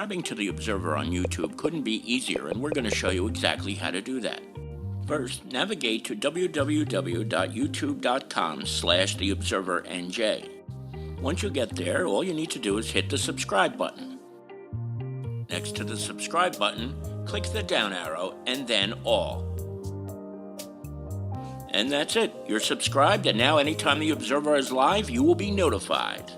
Subscribing to The Observer on YouTube couldn't be easier, and we're going to show you exactly how to do that. First, navigate to www.youtube.com/TheObserverNJ. Once you get there, all you need to do is hit the subscribe button. Next to the subscribe button, click the down arrow and then all. And that's it. You're subscribed, and now anytime The Observer is live, you will be notified.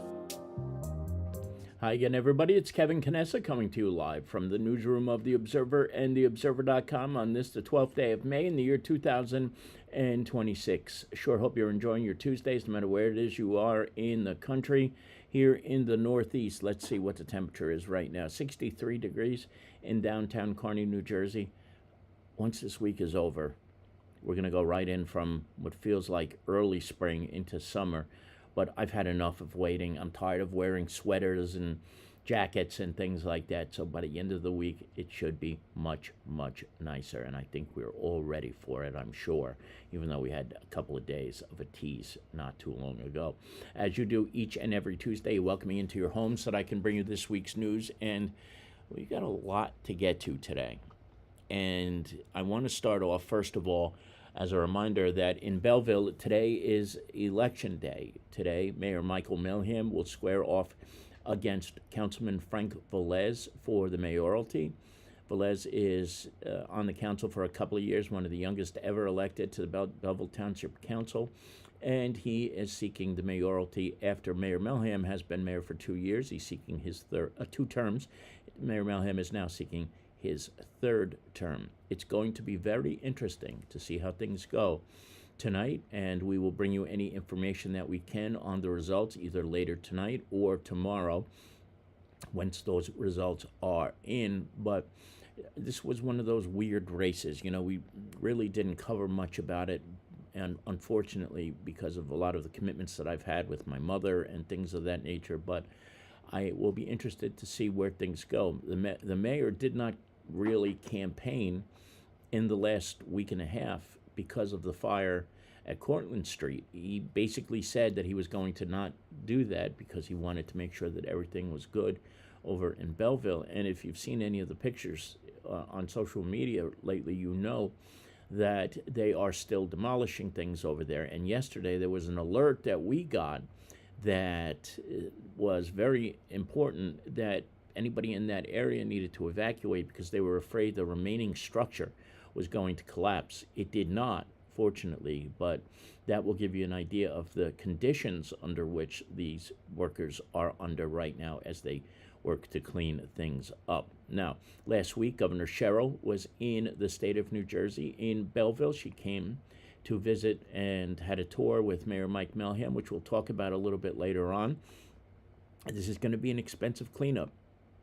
Hi again, everybody. It's Kevin Canessa coming to you live from the newsroom of The Observer and TheObserver.com on this, the 12th day of May in the year 2026. Sure hope you're enjoying your Tuesdays, no matter where it is you are in the country. Here in the Northeast, let's see what the temperature is right now. 63 degrees in downtown Kearny, New Jersey. Once this week is over, we're going to go right in from what feels like early spring into summer. But I've had enough of waiting. I'm tired of wearing sweaters and jackets and things like that. So by the end of the week, it should be much, much nicer. And I think we're all ready for it, I'm sure, even though we had a couple of days of a tease not too long ago. As you do each and every Tuesday, you welcome me into your home so that I can bring you this week's news. And we got a lot to get to today. And I want to start off, first of all, as a reminder that in Belleville, today is Election Day. Today, Mayor Michael Melham will square off against Councilman Frank Velez for the mayoralty. Velez is on the council for a couple of years, one of the youngest ever elected to the Belleville Township Council, and he is seeking the mayoralty after Mayor Melham has been mayor for 2 years. He's seeking his 2 terms. Mayor Melham is now seeking his 3rd term. It's going to be very interesting to see how things go tonight, and we will bring you any information that we can on the results either later tonight or tomorrow once those results are in. But this was one of those weird races. You know, we really didn't cover much about it, and unfortunately, because of a lot of the commitments that I've had with my mother and things of that nature, but I will be interested to see where things go. The mayor did not really campaign in the last week and a half because of the fire at Cortlandt Street. He basically said that he was going to not do that because he wanted to make sure that everything was good over in Belleville. And if you've seen any of the pictures on social media lately, you know that they are still demolishing things over there. And yesterday there was an alert that we got that was very important, that anybody in that area needed to evacuate because they were afraid the remaining structure was going to collapse. It did not, fortunately, but that will give you an idea of the conditions under which these workers are under right now as they work to clean things up. Now, last week, Governor Sherrill was in the state of New Jersey, in Belleville. She came to visit and had a tour with Mayor Mike Melham, which we'll talk about a little bit later on. This is going to be an expensive cleanup.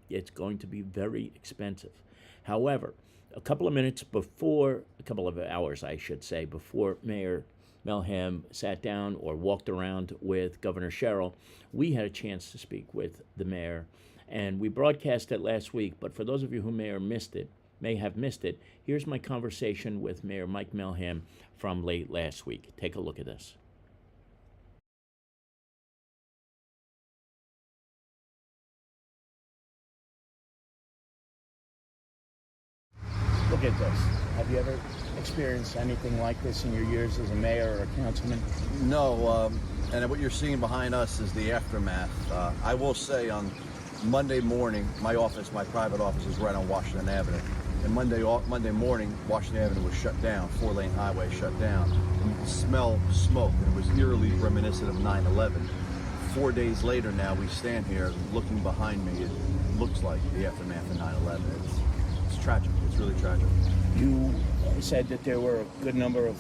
It's going to be very expensive. However, a couple of hours, I should say, before Mayor Melham sat down or walked around with Governor Sherrill, we had a chance to speak with the mayor, and we broadcast it last week. But for those of you who may have missed it, here's my conversation with Mayor Mike Melham from late last week. Take a look at this. Look at this. Have you ever experienced anything like this in your years as a mayor or a councilman? No, and what you're seeing behind us is the aftermath. I will say on Monday morning, my private office is right on Washington Avenue. And Monday morning, Washington Avenue was shut down, 4-lane highway shut down. And you could smell smoke, and it was eerily reminiscent of 9/11. 4 days later now, we stand here looking behind me. It looks like the aftermath of 9/11. It's tragic. It's really tragic. You said that there were a good number of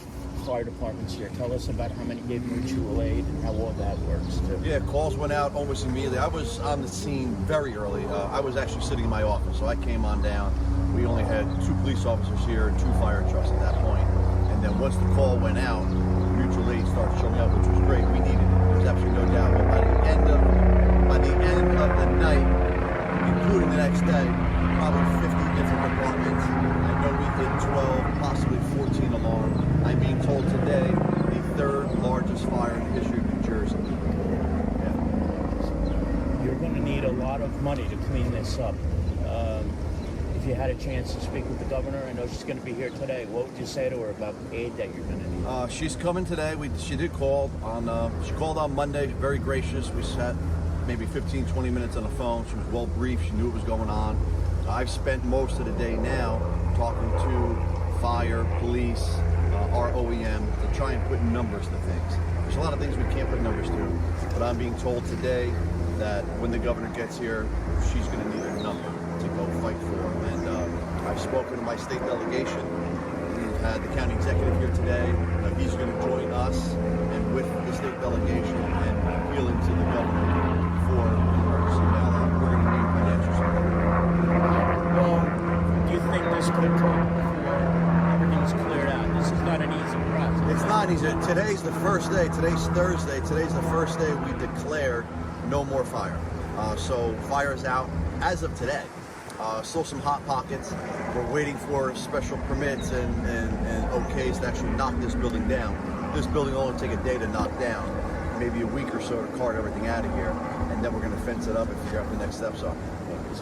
fire departments here. Tell us about how many gave mutual aid and how all that works, too. Yeah, calls went out almost immediately. I was on the scene very early. I was actually sitting in my office, so I came on down. We only had 2 police officers here and 2 fire trucks at that point. And then once the call went out, mutual aid started showing up, which was great. We needed it. There's absolutely no doubt. But by the end of the night, including the next day, probably 50 different departments. I know we hit 12, possibly 14 alarms. I'm being told today the 3rd largest fire in the history of New Jersey. Yeah. You're going to need a lot of money to clean this up. if you had a chance to speak with the governor, I know she's going to be here today. What would you say to her about aid that you're going to need? She's coming today. She did call on. She called on Monday. Very gracious. We sat maybe 15, 20 minutes on the phone. She was well briefed. She knew what was going on. I've spent most of the day now talking to fire, police, our OEM to try and put numbers to things. There's a lot of things we can't put numbers to, but I'm being told today that when the governor gets here, she's going to need a number to go fight for. And I've spoken to my state delegation. We've had the county executive here today. He's going to join us and with the state delegation and appealing to the governor for an emergency bailout. We're going to need financial support. Well, do you think this could take before everything's cleared out? This is not an easy process. It's not easy. Today's the first day. Today's Thursday. Today's the first day we declared no more fire. So fire is out as of today. Still some hot pockets. We're waiting for special permits and okays to actually knock this building down. This building will only take a day to knock down, maybe a week or so to cart everything out of here, and then we're going to fence it up and figure out what the next steps are.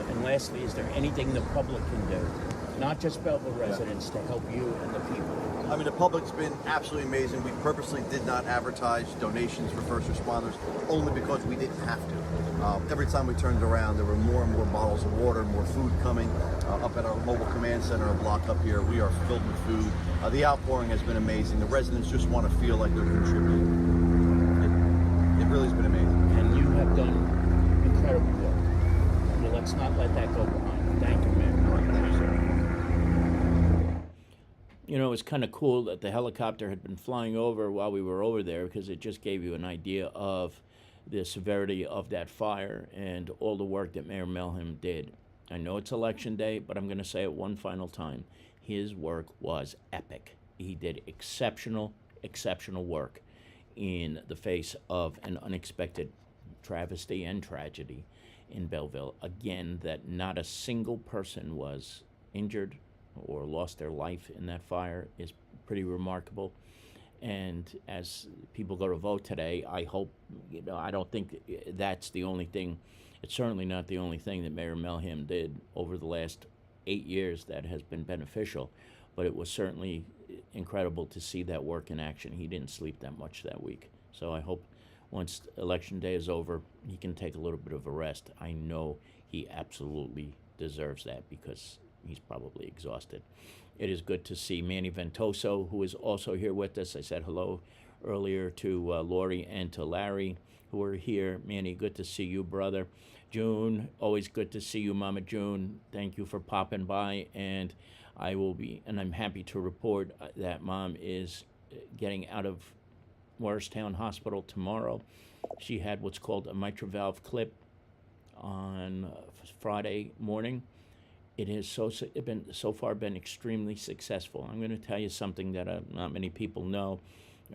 And lastly, is there anything the public can do, not just Belleville residents, to help you and the people? I mean, the public's been absolutely amazing. We purposely did not advertise donations for first responders, only because we didn't have to. Every time we turned around, there were more and more bottles of water, more food coming. Up at our mobile command center, a block up here, we are filled with food. The outpouring has been amazing. The residents just want to feel like they're contributing. It really has been amazing. And you have done incredible work. Well, let's not let that go behind. Thank you, man. You know, it's kind of cool that the helicopter had been flying over while we were over there, because it just gave you an idea of the severity of that fire and all the work that Mayor Melham did. I know it's election day, but I'm going to say it one final time. His work was epic. He did exceptional work in the face of an unexpected travesty and tragedy in Belleville. Again, that not a single person was injured or lost their life in that fire is pretty remarkable. And as people go to vote today, I hope, I don't think that's the only thing. It's certainly not the only thing that Mayor Melham did over the last 8 years that has been beneficial, but it was certainly incredible to see that work in action. He didn't sleep that much that week. So I hope once Election Day is over, he can take a little bit of a rest. I know he absolutely deserves that because he's probably exhausted. It is good to see Manny Ventoso, who is also here with us. I said hello earlier to Lori and to Larry, who are here. Manny, good to see you, brother. June, always good to see you, Mama June. Thank you for popping by, and I'm happy to report that Mom is getting out of Morristown Hospital tomorrow. She had what's called a mitral valve clip on Friday morning. It has so far been extremely successful. I'm going to tell you something that not many people know.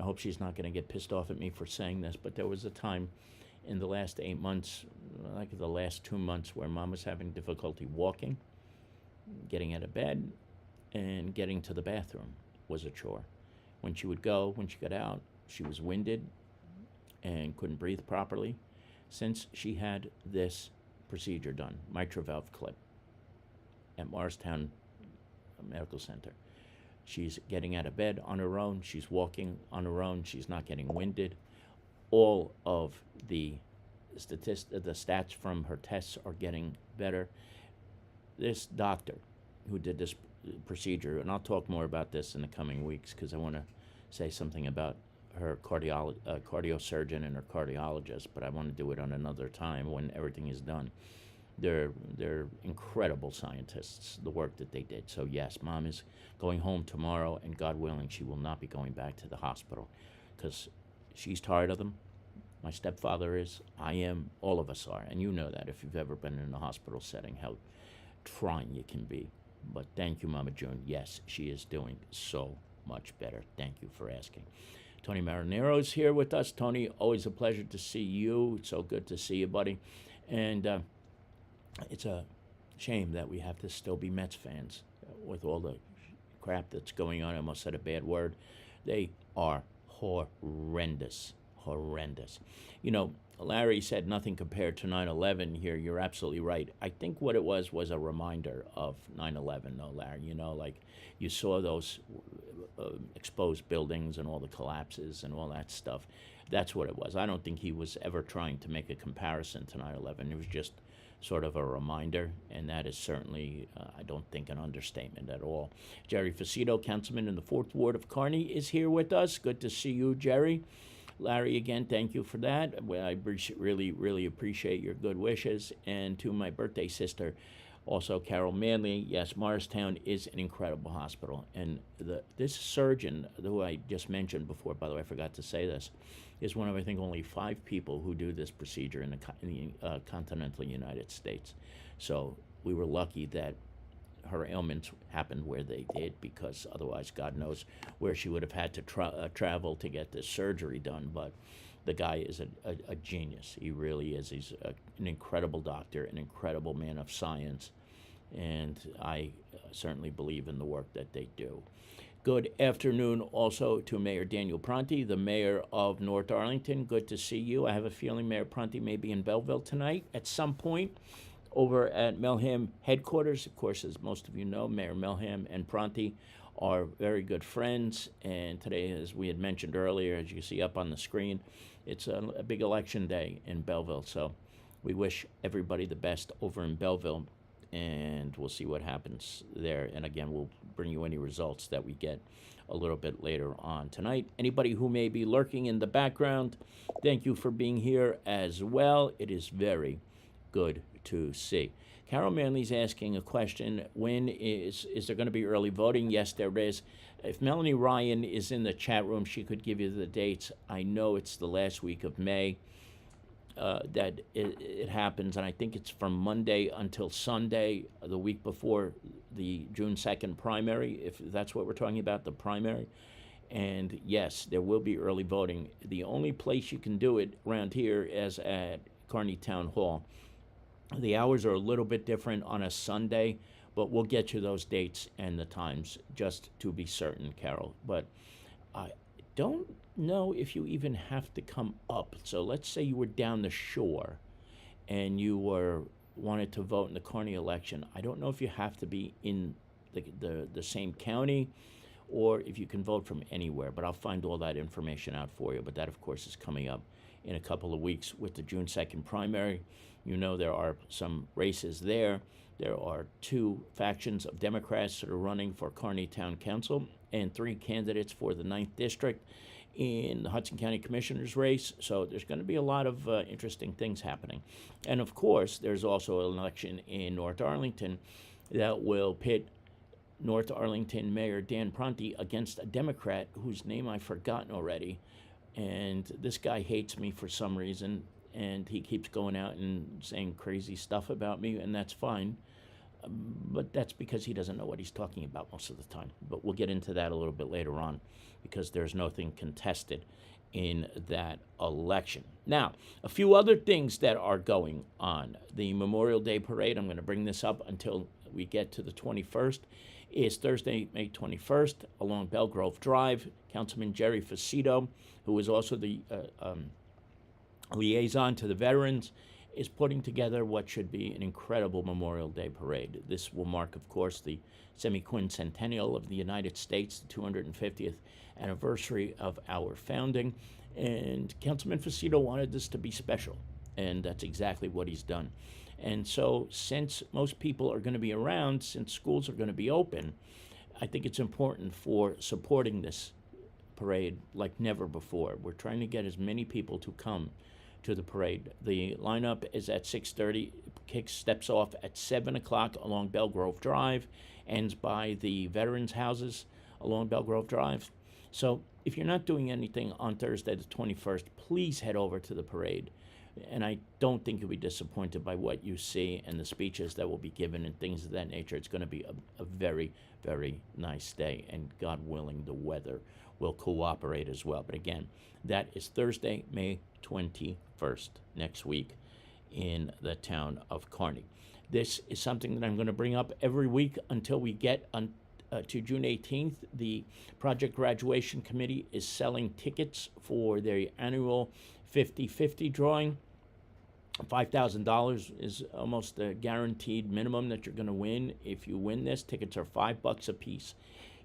I hope she's not going to get pissed off at me for saying this, but there was a time in the last 8 months, like the last 2 months, where Mom was having difficulty walking, getting out of bed, and getting to the bathroom was a chore. When she would go, when she got out, she was winded and couldn't breathe properly. Since she had this procedure done, mitral valve clip, at Morristown Medical Center, she's getting out of bed on her own, she's walking on her own, she's not getting winded. All of the stats from her tests are getting better. This doctor who did this procedure, and I'll talk more about this in the coming weeks because I want to say something about her cardiosurgeon and her cardiologist, but I want to do it on another time when everything is done. They're incredible scientists, the work that they did. So yes, Mom is going home tomorrow, and God willing, she will not be going back to the hospital because she's tired of them. My stepfather is, I am, all of us are, and you know that if you've ever been in a hospital setting, how trying it can be. But thank you, Mama June. Yes, she is doing so much better. Thank you for asking. Tony Marinaro's here with us. Tony, always a pleasure to see you. It's so good to see you, buddy. And it's a shame that we have to still be Mets fans with all the crap that's going on. I almost said a bad word. They are horrendous. horrendous. You know, Larry said nothing compared to 9/11 here. You're absolutely right. I think what it was a reminder of 9/11, though, Larry. You know, like you saw those exposed buildings and all the collapses and all that stuff. That's what it was. I don't think he was ever trying to make a comparison to 9/11. It was just sort of a reminder, and that is certainly, I don't think, an understatement at all. Jerry Facito, councilman in the 4th Ward of Kearney, is here with us. Good to see you, Jerry. Larry, again, thank you for that. I really appreciate your good wishes. And to my birthday sister, also Carol Manley, yes, Morristown is an incredible hospital. And this surgeon, who I just mentioned before, by the way, I forgot to say this, is one of, I think, only 5 people who do this procedure in the continental United States. So we were lucky that her ailments happened where they did, because otherwise, God knows where she would have had to travel to get this surgery done. But the guy is a genius. He really is. He's an incredible doctor, an incredible man of science, and I certainly believe in the work that they do. Good afternoon also to Mayor Daniel Pronti, the mayor of North Arlington. Good to see you. I have a feeling Mayor Pronti may be in Belleville tonight at some point over at Melham headquarters. Of course, as most of you know, Mayor Melham and Pronti are very good friends. And today, as we had mentioned earlier, as you see up on the screen, it's a big election day in Belleville. So we wish everybody the best over in Belleville, and we'll see what happens there. And again, we'll bring you any results that we get a little bit later on tonight. Anybody who may be lurking in the background, thank you for being here as well. It is very good to see. Carol Manley's asking a question. When is there going to be early voting? Yes, there is. If Melanie Ryan is in the chat room, she could give you the dates. I know it's the last week of May that it happens, and I think it's from Monday until Sunday, the week before the June 2nd primary, if that's what we're talking about, the primary. And yes, there will be early voting. The only place you can do it around here is at Kearney Town Hall. The hours are a little bit different on a Sunday, but we'll get you those dates and the times just to be certain, Carol. But I don't know if you even have to come up. So let's say you were down the shore and you wanted to vote in the Kearney election. I don't know if you have to be in the same county or if you can vote from anywhere, but I'll find all that information out for you. But that, of course, is coming up in a couple of weeks with the June 2nd primary. You know, there are some races there. There are 2 factions of Democrats that are running for Kearney Town Council and 3 candidates for the 9th District in the Hudson County Commissioner's race. So there's going to be a lot of interesting things happening. And of course, there's also an election in North Arlington that will pit North Arlington Mayor Dan Pronti against a Democrat whose name I've forgotten already. And this guy hates me for some reason, and he keeps going out and saying crazy stuff about me, and that's fine. But that's because he doesn't know what he's talking about most of the time. But we'll get into that a little bit later on, because there's nothing contested in that election. Now, a few other things that are going on. The Memorial Day Parade, I'm going to bring this up until we get to the 21st, is Thursday, May 21st, along Belgrove Drive. Councilman Jerry Facito, who is also the liaison to the veterans, is putting together what should be an incredible Memorial Day parade. This will mark, of course, the semi-quincentennial of the United States, the 250th anniversary of our founding. And Councilman Facito wanted this to be special, and that's exactly what he's done. And so since most people are going to be around, since schools are going to be open, I think it's important for supporting this parade like never before. We're trying to get as many people to come to the parade. The lineup is at 6:30. Steps off at 7 o'clock along Belgrove Drive, ends by the veterans' houses along Belgrove Drive. So if you're not doing anything on Thursday the 21st, please head over to the parade. And I don't think you'll be disappointed by what you see and the speeches that will be given and things of that nature. It's going to be a very, very nice day, and God willing, the weather will cooperate as well. But again, that is Thursday, May 21st, next week in the town of Kearney. This is something that I'm going to bring up every week until we get to June 18th, the Project Graduation Committee is selling tickets for their annual 50-50 drawing. $5,000 is almost a guaranteed minimum that you're going to win. If you win this, tickets are $5 a piece.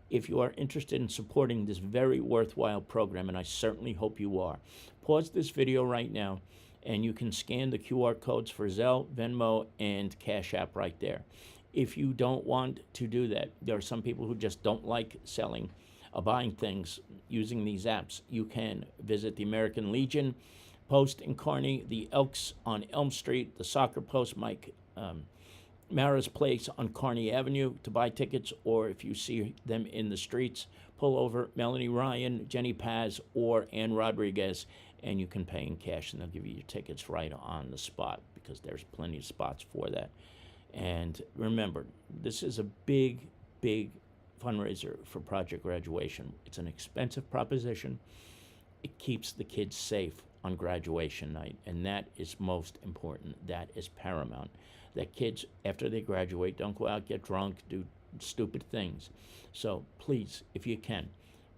If you are interested in supporting this very worthwhile program, and I certainly hope you are, pause this video right now, and you can scan the QR codes for Zelle, Venmo, and Cash App right there. If you don't want to do that, there are some people who just don't like selling, buying things using these apps. You can visit the American Legion Post in Kearney, the Elks on Elm Street, the Soccer Post, Mike Mara's Place on Kearney Avenue to buy tickets, or if you see them in the streets, pull over Melanie Ryan, Jenny Paz, or Ann Rodriguez, and you can pay in cash, and they'll give you your tickets right on the spot, because there's plenty of spots for that. And remember, this is a big, big fundraiser for Project Graduation. It's an expensive proposition. It keeps the kids safe on graduation night, and that is most important. That is paramount. That kids, after they graduate, don't go out, get drunk, do stupid things. So please, if you can,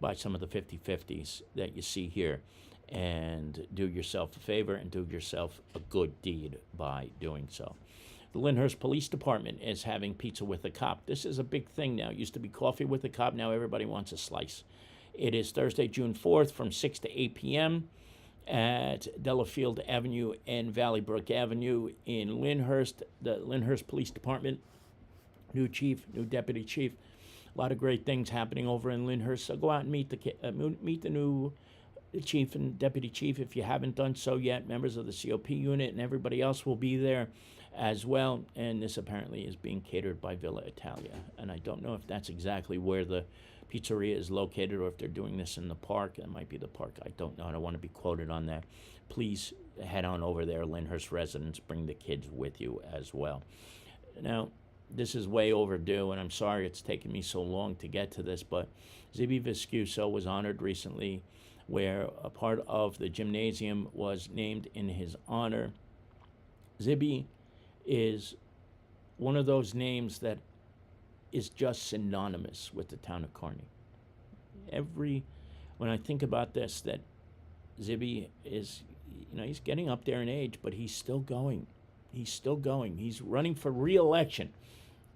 buy some of the 50-50s that you see here, and do yourself a favor and do yourself a good deed by doing so. The Lyndhurst Police Department is having pizza with a cop. This is a big thing now. It used to be coffee with a cop. Now everybody wants a slice. It is Thursday, June 4th from 6 to 8 p.m. at Delafield Avenue and Valley Brook Avenue in Lyndhurst. The Lyndhurst Police Department, new chief, new deputy chief. A lot of great things happening over in Lyndhurst. So go out and meet the new chief and deputy chief if you haven't done so yet. Members of the COP unit and everybody else will be there as well. And this apparently is being catered by Villa Italia. And I don't know if that's exactly where the pizzeria is located, or if they're doing this in the park. It might be the park. I don't know. I don't want to be quoted on that. Please head on over there, Lyndhurst residents. Bring the kids with you as well. Now, this is way overdue, and I'm sorry it's taken me so long to get to this, but Zibby Viscuso was honored recently, where a part of the gymnasium was named in his honor. Zibby is one of those names that is just synonymous with the town of Kearney. When I think about this, that Zibby is, he's getting up there in age, but he's still going. He's still going. He's running for re-election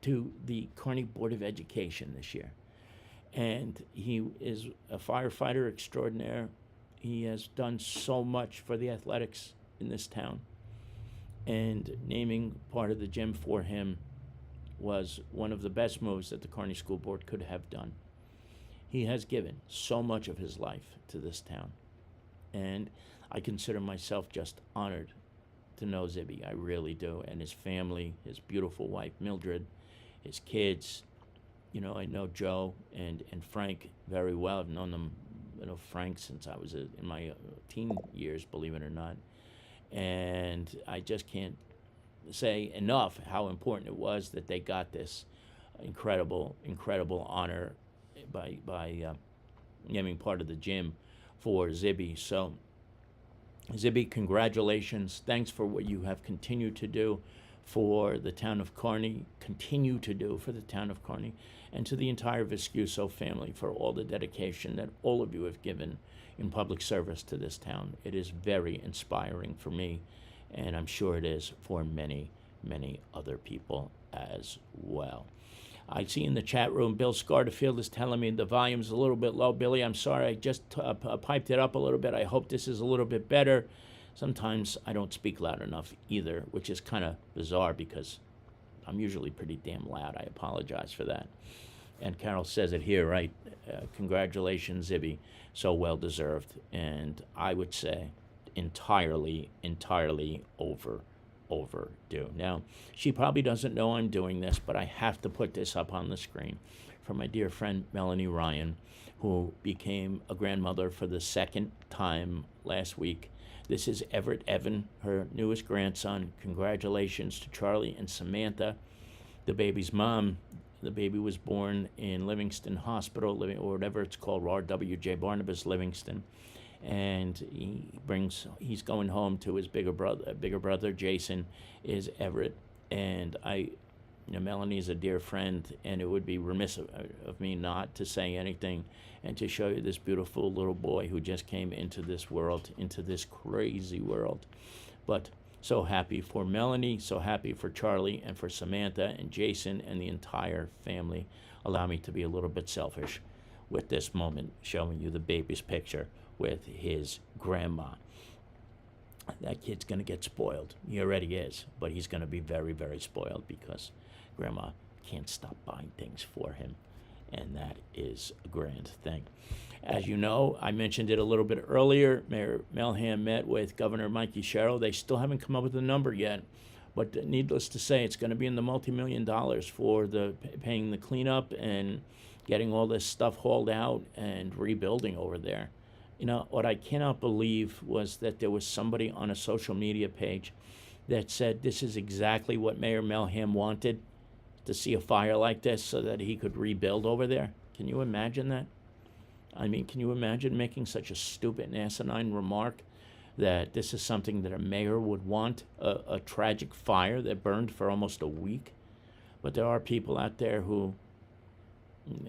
to the Kearney Board of Education this year. And he is a firefighter extraordinaire. He has done so much for the athletics in this town. And naming part of the gym for him was one of the best moves that the Kearney School Board could have done. He has given so much of his life to this town. And I consider myself just honored to know Zibby. I really do. And his family, his beautiful wife, Mildred, his kids. I know Joe and Frank very well. I've known them, Frank since I was in my teen years, believe it or not. And I just can't say enough how important it was that they got this incredible honor by naming part of the gym for Zibby. So, Zibby, congratulations. Thanks for what you have continued to do for the town of Kearney, continue to do for the town of Kearney, and to the entire Viscuso family for all the dedication that all of you have given in public service to this town. It is very inspiring for me, and I'm sure it is for many, many other people as well. I see in the chat room, Bill Scarterfield is telling me the volume's a little bit low. Billy, I'm sorry, I just piped it up a little bit. I hope this is a little bit better. Sometimes I don't speak loud enough either, which is kind of bizarre because I'm usually pretty damn loud. I apologize for that. And Carol says it here, right? Congratulations, Zibby. So well deserved. And I would say entirely overdue. Now, she probably doesn't know I'm doing this, but I have to put this up on the screen for my dear friend Melanie Ryan, who became a grandmother for the second time last week. This is Everett Evan, her newest grandson. Congratulations to Charlie and Samantha, the baby's mom. The baby was born in Livingston Hospital, or whatever it's called, R.W.J. Barnabas Livingston. And he's going home to his bigger brother. Jason is Everett. And I Melanie's a dear friend, and it would be remiss of me not to say anything and to show you this beautiful little boy who just came into this world, into this crazy world. But so happy for Melanie, so happy for Charlie and for Samantha and Jason and the entire family. Allow me to be a little bit selfish with this moment, showing you the baby's picture with his grandma. That kid's going to get spoiled. He already is, but he's going to be very, very spoiled because Grandma can't stop buying things for him, and that is a grand thing. As you know, I mentioned it a little bit earlier, Mayor Melham met with Governor Mikey Sherrill. They still haven't come up with a number yet, but needless to say, it's going to be in the multi-million dollars for the paying the cleanup and getting all this stuff hauled out and rebuilding over there. What I cannot believe was that there was somebody on a social media page that said this is exactly what Mayor Melham wanted, to see a fire like this so that he could rebuild over there. Can you imagine that? I mean, can you imagine making such a stupid and asinine remark that this is something that a mayor would want, a tragic fire that burned for almost a week? But there are people out there who,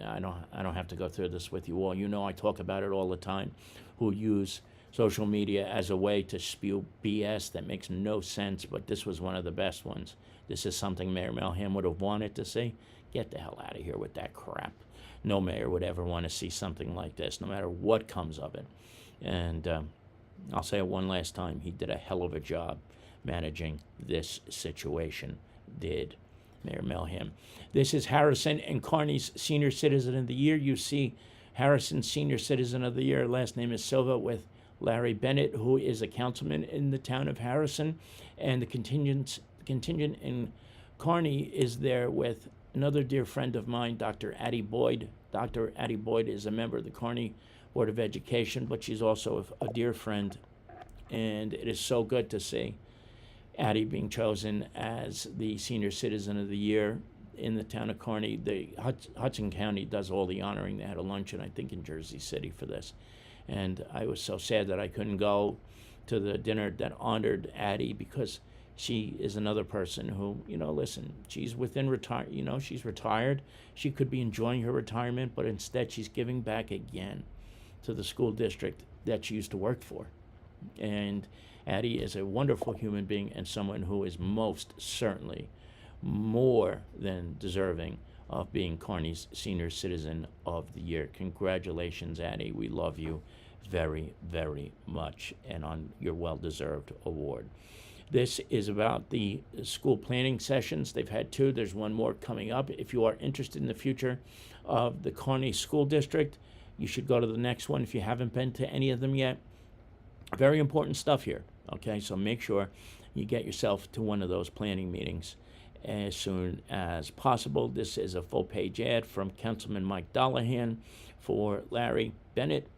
I don't have to go through this with you all. I talk about it all the time, who use social media as a way to spew BS that makes no sense, but this was one of the best ones. This is something Mayor Melham would have wanted to see. Get the hell out of here with that crap. No mayor would ever want to see something like this, no matter what comes of it. And I'll say it one last time. He did a hell of a job managing this situation, did Mayor Melham. This is Harrison and Kearney's Senior Citizen of the Year. You see Harrison Senior Citizen of the Year. Last name is Silva, with Larry Bennett, who is a councilman in the town of Harrison. And the contingent in Kearney is there with another dear friend of mine, Dr. Addie Boyd. Dr. Addie Boyd is a member of the Kearney Board of Education, but she's also a dear friend. And it is so good to see Addie being chosen as the Senior Citizen of the Year in the town of Kearney. The Hudson County does all the honoring. They had a luncheon, I think, in Jersey City for this. And I was so sad that I couldn't go to the dinner that honored Addie, because she is another person who, listen, she's she's retired. She could be enjoying her retirement, but instead she's giving back again to the school district that she used to work for. And Addie is a wonderful human being and someone who is most certainly more than deserving of being Kearney's Senior Citizen of the Year. Congratulations, Addie. We love you very, very much, and on your well-deserved award. This is about the school planning sessions. They've had 2. There's one more coming up. If you are interested in the future of the Kearney School District, you should go to the next one if you haven't been to any of them yet. Very important stuff here, okay? So make sure you get yourself to one of those planning meetings as soon as possible. This is a full-page ad from Councilman Mike Dollahan for Larry Bennett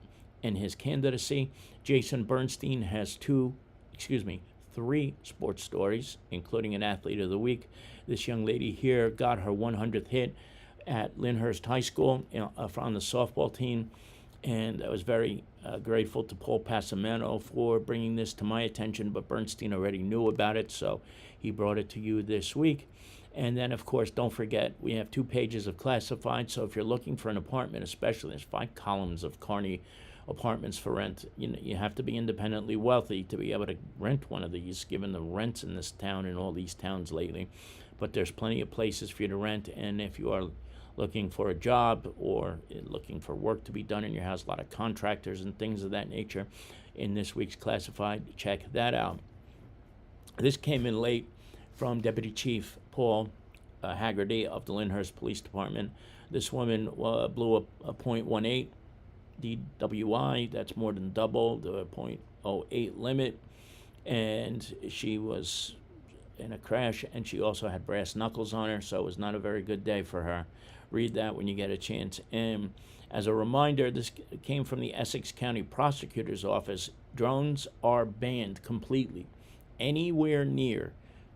and his candidacy. Jason Bernstein has 3 sports stories, including an Athlete of the Week. This young lady here got her 100th hit at Lyndhurst High School on the softball team, and I was very grateful to Paul Passamano for bringing this to my attention, but Bernstein already knew about it, so he brought it to you this week. And then, of course, don't forget, we have 2 pages of classified, so if you're looking for an apartment, especially, there's 5 columns of Kearney apartments for rent. You have to be independently wealthy to be able to rent one of these, given the rents in this town and all these towns lately. But there's plenty of places for you to rent, and if you are looking for a job or looking for work to be done in your house, a lot of contractors and things of that nature in this week's classified, check that out. This came in late from Deputy Chief Paul Haggerty of the Lyndhurst Police Department. This woman blew a .18 DWI. That's more than double the .08 limit, and she was in a crash, and she also had brass knuckles on her, so it was not a very good day for her. Read that when you get a chance. And as a reminder, this came from the Essex County Prosecutor's Office. Drones are banned completely anywhere near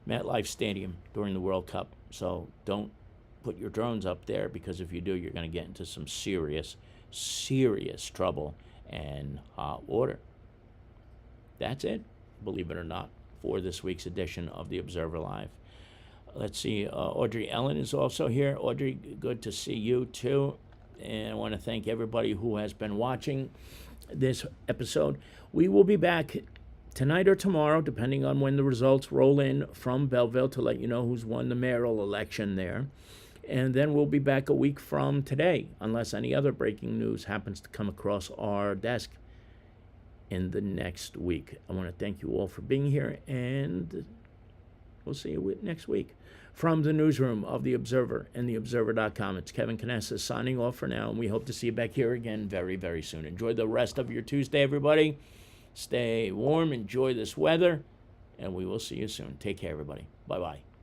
MetLife Stadium during the World Cup. So don't put your drones up there, because if you do, you're going to get into some serious trouble and hot water. That's it, believe it or not, for this week's edition of the Observer Live. Let's see, Audrey Ellen is also here. Audrey, good to see you too. And I want to thank everybody who has been watching this episode. We will be back tonight or tomorrow, depending on when the results roll in from Belleville, to let you know who's won the mayoral election there. And then we'll be back a week from today, unless any other breaking news happens to come across our desk in the next week. I want to thank you all for being here, and we'll see you next week. From the newsroom of The Observer and TheObserver.com, it's Kevin Canessa signing off for now, and we hope to see you back here again very, very soon. Enjoy the rest of your Tuesday, everybody. Stay warm, enjoy this weather, and we will see you soon. Take care, everybody. Bye-bye.